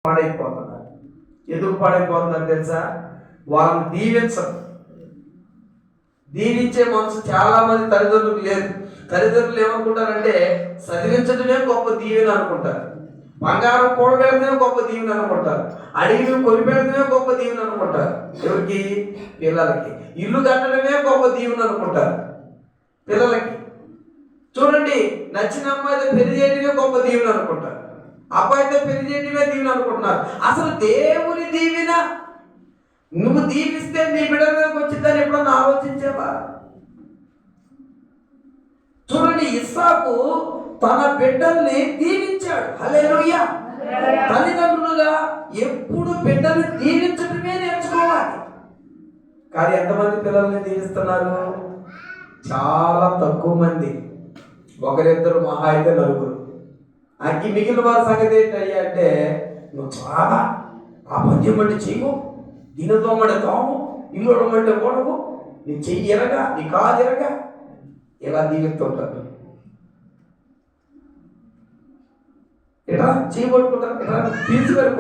పాడైపోతున్నారు. ఎందుకు పాడైపోతున్నారు తెలుసా? వాళ్ళని దీవించరు. దీవించే మనసు చాలా మంది తల్లిదండ్రులకు లేదు. తల్లిదండ్రులు ఏమనుకుంటారంటే చదివించడమే గొప్ప దీవెన అనుకుంటారు, బంగారం కూడబెడతమే గొప్ప దీవెన అనుకుంటారు, అడిగి కొనిపెడతమే గొప్ప దీవెన అనుకుంటారు. ఎవరికి? పిల్లలకి. ఇల్లు కట్టడమే గొప్ప దీవెన అనుకుంటారు పిల్లలకి. చూడండి, నచ్చిన అమ్మాయితో పెళ్లి చేయడమే గొప్ప దీవెన అనుకుంటారు, అబ్బాయితో పెళ్లి చేయడమే దీవెన అనుకుంటున్నారు. అసలు దేవుని దీవెన నువ్వు దీవిస్తే నీ బిడ్డ మీదకి వచ్చిందని ఎప్పుడన్నా ఆలోచించావా? చూడండి, ఇస్సాకు తన బిడ్డల్ని దీవించాడు. హల్లెలూయా. తల్లిదండ్రులుగా ఎప్పుడు బిడ్డల్ని దీవించడమే నేర్చుకోవాలి. కానీ ఎంతమంది పిల్లల్ని దీవిస్తున్నారు? చాలా తక్కువ మంది, ఒకరిద్దరు, మహా అయితే నలుగురు. అగ్గి మిగిలిన వారి సంగతి ఏంటయ్యా అంటే, నువ్వు చాలా ఆ పని చేయమంటే చేయవు, గిన్నె తోమంటే తోము, ఇల్లు ఉడమంటే ఓడవు, నీ చెయ్యి ఎరగా, నీ కాదు ఎరగా, ఇలా దీవిస్తుంటారు. ఇలా చేయబడుకుంటారు, ఇలా తీసుకొని